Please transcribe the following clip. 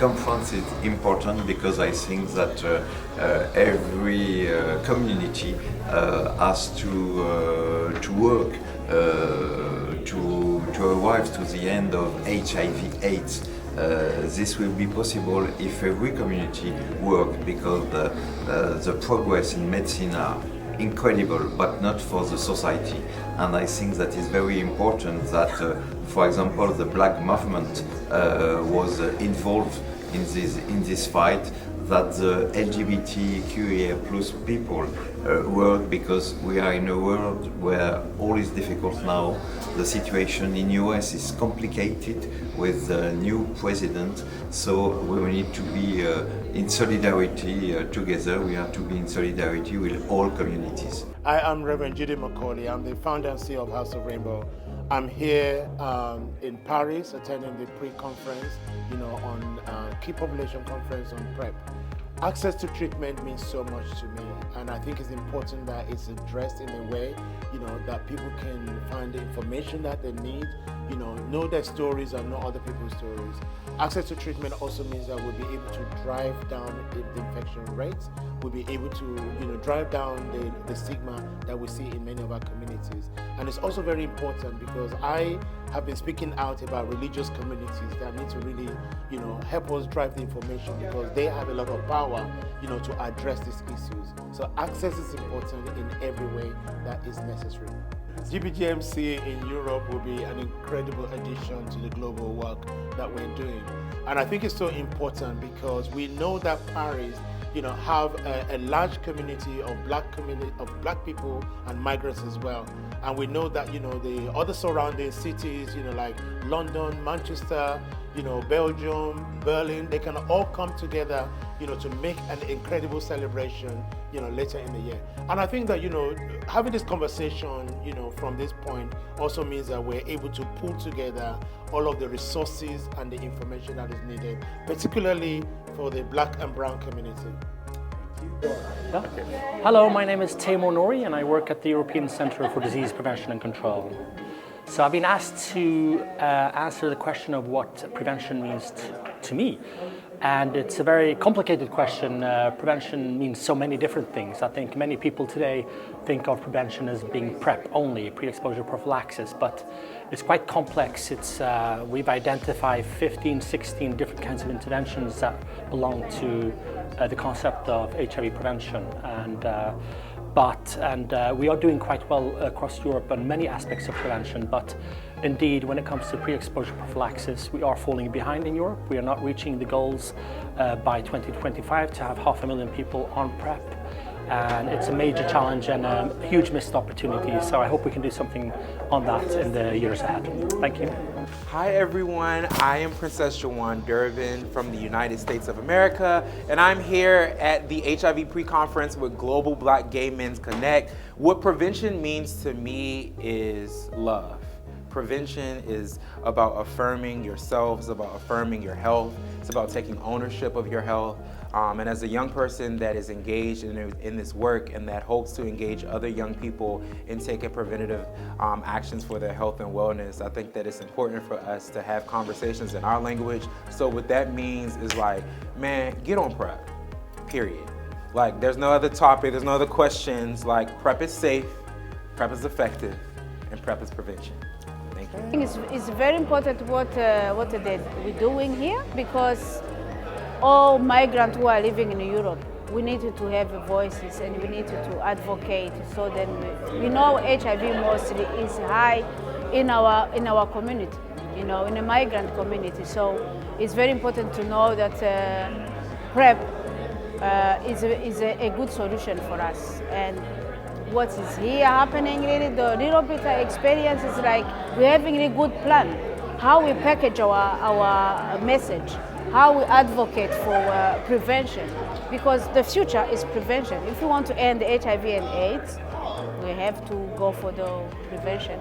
conference is important because I think that every community has to work to arrive to the end of HIV/AIDS. This will be possible if every community works, because the progress in medicine are incredible, but not for the society. And I think that is very important that, for example, the Black movement was involved in this fight, that the LGBTQIA plus people work, because we are in a world where all is difficult now. The situation in US is complicated with the new president, so we need to be in solidarity together. We have to be in solidarity with all communities. I am Reverend Judy McCauley. I'm the founder and CEO of House of Rainbow. I'm here in Paris attending the pre-conference, on key population conference on PrEP. Access to treatment means so much to me, and I think it's important that it's addressed in a way, that people can find the information that they need, know their stories and know other people's stories. Access to treatment also means that we'll be able to drive down the infection rates. We'll be able to, drive down the stigma that we see in many of our communities. And it's also very important because I have been speaking out about religious communities that need to really, help us drive the information, because they have a lot of power, to address these issues. So access is important in every way that is necessary. GBGMC in Europe will be an incredible addition to the global work that we're doing. And I think it's so important because we know that Paris have a large community of black people and migrants as well. And we know that, the other surrounding cities, like London, Manchester, Belgium, Berlin, they can all come together, to make an incredible celebration, later in the year. And I think that, having this conversation, from this point also means that we're able to pull together all of the resources and the information that is needed, particularly for the Black and Brown community. Yeah. Hello, my name is Taimur Nouri and I work at the European Centre for Disease Prevention and Control. So I've been asked to answer the question of what prevention means to me. And it's a very complicated question. Prevention means so many different things. I think many people today think of prevention as being PrEP only, pre-exposure prophylaxis, but it's quite complex. We've identified 15, 16 different kinds of interventions that belong to the concept of HIV prevention. And we are doing quite well across Europe on many aspects of prevention, but indeed, when it comes to pre-exposure prophylaxis, we are falling behind in Europe. We are not reaching the goals by 2025 to have 500,000 people on PrEP. And it's a major challenge and a huge missed opportunity. So I hope we can do something on that in the years ahead. Thank you. Hi everyone, I am Princess Jawan Durbin from the United States of America, and I'm here at the HIV pre-conference with Global Black Gay Men's Connect. What prevention means to me is love. Prevention is about affirming yourself, it's about affirming your health, it's about taking ownership of your health. And as a young person that is engaged in this work and that hopes to engage other young people in taking preventative actions for their health and wellness, I think that it's important for us to have conversations in our language. So what that means is like, man, get on PrEP, period. Like, there's no other topic, there's no other questions. Like, PrEP is safe, PrEP is effective, and PrEP is prevention. Thank you. I think it's very important what we're doing here, because all migrants who are living in Europe, we needed to have voices and we needed to advocate. So then we know HIV mostly is high in our community, in the migrant community. So it's very important to know that PrEP is a good solution for us. And what is here happening, really, the little bit of experience is like we're having a good plan, how we package our message, how we advocate for prevention, because the future is prevention. If we want to end the HIV and AIDS, we have to go for the prevention.